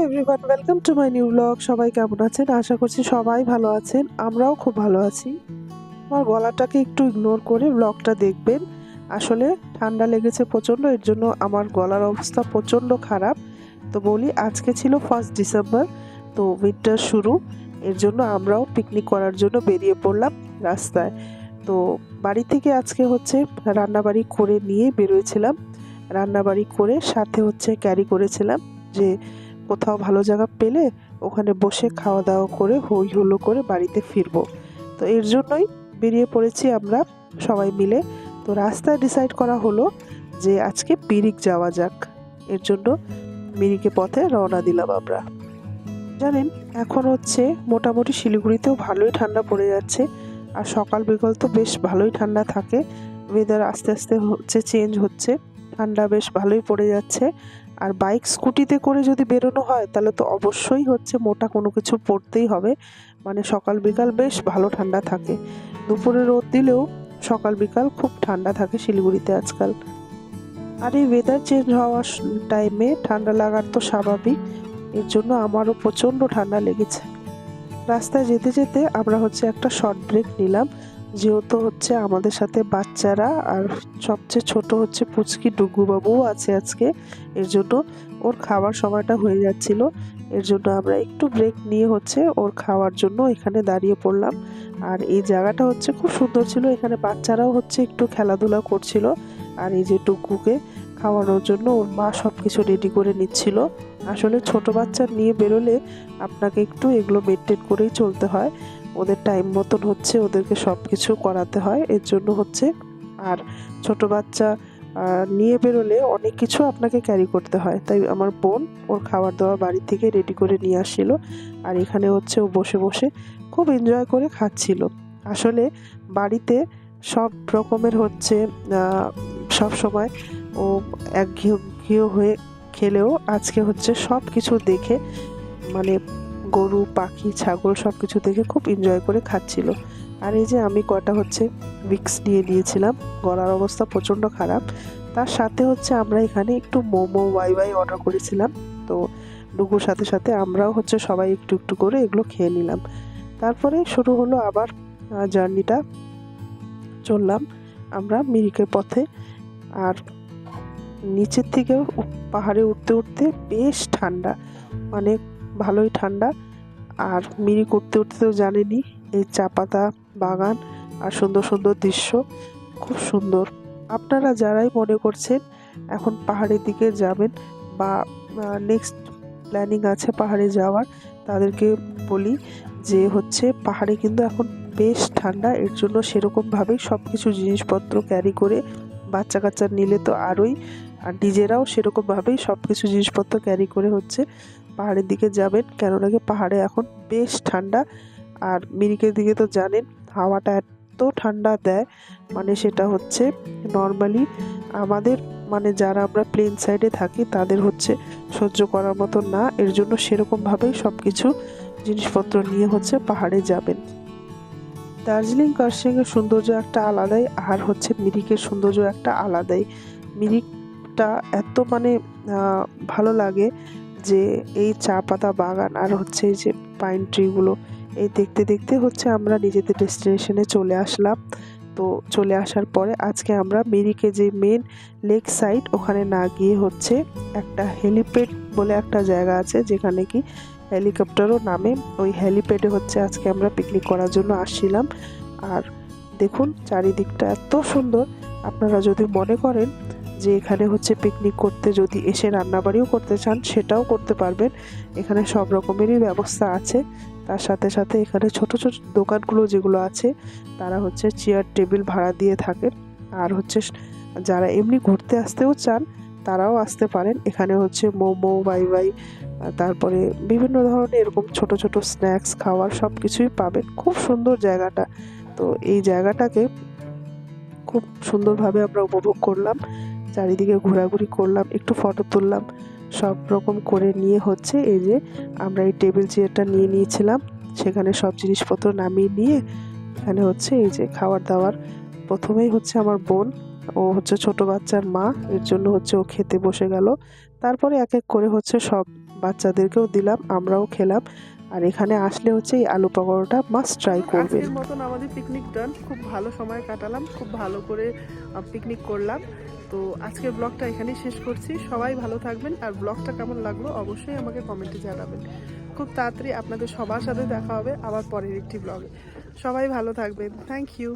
Everyone, welcome to my new blog. সবাই কেমন আছেন? আশা করছি সবাই ভালো আছেন। আমরাও খুব ভালো আছি। আমার গলাটাকে একটু ইগনোর করে ব্লগটা দেখবেন। আসলে ঠান্ডা লেগেছে প্রচণ্ড, এর জন্য আমার গলার অবস্থা প্রচণ্ড খারাপ। তো বলি, আজকে ছিল 1 ডিসেম্বর, তো উইন্টার শুরু। এর জন্য আমরাও পিকনিক করার জন্য বেরিয়ে পড়লাম রাস্তায়। তো বাড়ি থেকে আজকে রান্নাবাড়ি করে নিয়ে বেরোয়েছিলাম। রান্নাবাড়ি করে সাথে ক্যারি করেছিলাম যে কোথাও ভালো জায়গা পেলে ওখানে বসে খাওয়া দাওয়া করে হই হুল্লো করে বাড়িতে ফিরবো। তো এর জন্যই বেরিয়ে পড়েছি আমরা সবাই মিলে। তো রাস্তায় ডিসাইড করা হলো যে আজকে মিরিক যাওয়া যাক। এর জন্য মিরিকে পথে রওনা দিলাম আমরা। জানেন, এখন মোটামুটি শিলিগুড়িতেও ভালোই ঠান্ডা পড়ে যাচ্ছে, আর সকাল বিকাল তো বেশ ভালোই ঠান্ডা থাকে। ওয়েদার আস্তে আস্তে চেঞ্জ হচ্ছে, ঠান্ডা বেশ ভালোই পড়ে যাচ্ছে। আর বাইক স্কুটিতে করে যদি বেরোনো হয় তাহলে তো অবশ্যই মোটা কোনো কিছু পরতেই হবে। মানে সকাল বিকাল বেশ ভালো ঠান্ডা থাকে। দুপুরে রোদ দিলেও সকাল বিকাল খুব ঠান্ডা থাকে শিলিগুড়িতে আজকাল। আর এই ওয়েদার চেঞ্জ হওয়ার টাইমে ঠান্ডা লাগার তো স্বাভাবিক। এর জন্য আমারও প্রচণ্ড ঠান্ডা লেগেছে। রাস্তায় যেতে যেতে আমরা একটা শর্ট ব্রেক নিলাম, যেহেতু আমাদের সাথে বাচ্চারা আর সবচেয়ে ছোট পুচকি ডুগুবাবুও আছে আজকে। এর জন্য ওর খাওয়ার সময়টা হয়ে যাচ্ছিল। এর জন্য আমরা একটু ব্রেক নিয়ে ওর খাওয়ার জন্য এখানে দাঁড়িয়ে পড়লাম। আর এই জায়গাটা খুব সুন্দর ছিল। এখানে বাচ্চারাও একটু খেলাধুলা করছিল। আর এই যে ডুগুকে খাওয়ানোর জন্য ওর মা সব কিছু রেডি করে নিচ্ছিল। আসলে ছোট বাচ্চা নিয়ে বেরোলে আপনাকে একটু এগুলো মেনটেন করেই চলতে হয়। ওদের টাইম মতন ওদেরকে সব কিছু করাতে হয়। এর জন্য আর ছোট বাচ্চা নিয়ে বেরোলে অনেক কিছু আপনাকে ক্যারি করতে হয়। তাই আমার বোন ওর খাবার দাবার বাড়ি থেকে রেডি করে নিয়ে আসছিল। আর এখানে ও বসে বসে খুব এনজয় করে খাচ্ছিল। আসলে বাড়িতে সব রকমের সব সময় ও একঘেয়ে হয়ে খেলেও আজকে সব কিছু দেখে, মানে গরু পাখি ছাগল সব কিছু দেখে খুব এনজয় করে খাচ্ছিল। আর এই যে আমি কটা উইক্স নিয়ে নিয়েছিলাম, গলার অবস্থা প্রচণ্ড খারাপ। তার সাথে আমরা এখানে একটু মোমো ওয়াই অর্ডার করেছিলাম। তো ডুগুর সাথে সাথে আমরাও সবাই একটু একটু করে এগুলো খেয়ে নিলাম। তারপরে শুরু হলো আবার জার্নিটা। চললাম আমরা মিরিকের পথে। আর নিচের থেকেও পাহাড়ে উঠতে উঠতে বেশ ঠান্ডা, মানে ভালোই ঠান্ডা। আর মিরিক উঠতে উঠতে তো জানেনই, এই চা পাতা বাগান আর সুন্দর সুন্দর দৃশ্য, খুব সুন্দর। আপনারা যারাই মনে করছেন এখন পাহাড়ের দিকে যাবেন বা নেক্সট প্ল্যানিং আছে পাহাড়ে যাওয়ার, তাদেরকে বলি যে পাহাড়ে কিন্তু এখন বেশ ঠান্ডা। এর জন্য সেরকমভাবেই সব কিছু জিনিসপত্র ক্যারি করে, বাচ্চা কাচ্চা নিলে তো আরোই, আর নিজেরাও সেরকমভাবেই সব কিছু জিনিসপত্র ক্যারি করে পাহাড়ের দিকে যাবেন। কেননা পাহাড়ে এখন বেশ ঠান্ডা। আর মিরিকের দিকে তো জানেন হাওয়াটা এত ঠান্ডা দেয়, মানে সেটা নর্মালি আমাদের, মানে যারা আমরা প্লেন সাইডে থাকি তাদের সহ্য করার মতো না। এর জন্য সেরকমভাবেই সব কিছু জিনিসপত্র নিয়ে পাহাড়ে যাবেন। দার্জিলিং কার্শিয়াংয়ের সৌন্দর্য একটা আলাদাই, আর মিরিকের সৌন্দর্য একটা আলাদাই। মিরিকটা এত ভালো লাগে যে এই চা পাতা বাগান আর এই যে পাইন ট্রিগুলো, এই দেখতে দেখতে আমরা নিজেদের ডেস্টিনেশনে চলে আসলাম। তো চলে আসার পরে আজকে আমরা মিরিকে যে মেন লেক সাইড, ওখানে না গিয়ে একটা হেলিপ্যাড বলে একটা জায়গা আছে, যেখানে কি হেলিকপ্টারও নামে। ওই হেলিপ্যাডে আজকে আমরা পিকনিক করার জন্য আসছিলাম। আর দেখুন চারিদিকটা এত সুন্দর। আপনারা যদি মনে করেন যে এখানে পিকনিক করতে, যদি এসে রান্নাবাড়িও করতে চান সেটাও করতে পারবেন। এখানে সব রকমেরই ব্যবস্থা আছে। তার সাথে সাথে এখানে ছোট ছোট দোকানগুলো যেগুলো আছে, তারা চেয়ার টেবিল ভাড়া দিয়ে থাকেন। আর যারা এমনি ঘুরতে আসতেও চান তারাও আসতে পারেন। এখানে মোমো ওয়াই, তারপরে বিভিন্ন ধরনের এরকম ছোট ছোট স্ন্যাক্স খাওয়ার সব কিছুই পাবেন। খুব সুন্দর জায়গাটা। তো এই জায়গাটাকে খুব সুন্দরভাবে আমরা উপভোগ করলাম। চারিদিকে ঘোরাঘুরি করলাম, একটু ফটো তুললাম, সব রকম করে নিয়ে এই যে আমরা এই টেবিল চেয়ারটা নিয়ে নিয়েছিলাম। সেখানে সব জিনিসপত্র নামিয়ে নিয়ে এখানে এই যে খাবার দাবার। প্রথমেই আমার বোন, ও ছোট বাচ্চার মা, এর জন্য ও খেতে বসে গেল। তারপরে এক এক করে হচ্ছে সব বাচ্চাদেরকেও দিলাম, আমরাও খেলাম। আর এখানে আসলে হচ্ছে এই আলু পকোড়াটা মাস্ট ট্রাই করবেন। আজকের মতন আমাদের পিকনিক ডান, খুব ভালো সময় কাটালাম, খুব ভালো করে পিকনিক করলাম। তো আজকের ব্লগটা এখানেই শেষ করছি। সবাই ভালো থাকবেন, আর ব্লগটা কেমন লাগলো অবশ্যই আমাকে কমেন্টে জানাবেন। খুব তাড়াতাড়ি আপনাদের সবার সাথে দেখা হবে আবার পরের একটি ব্লগে। সবাই ভালো থাকবেন, থ্যাংক ইউ।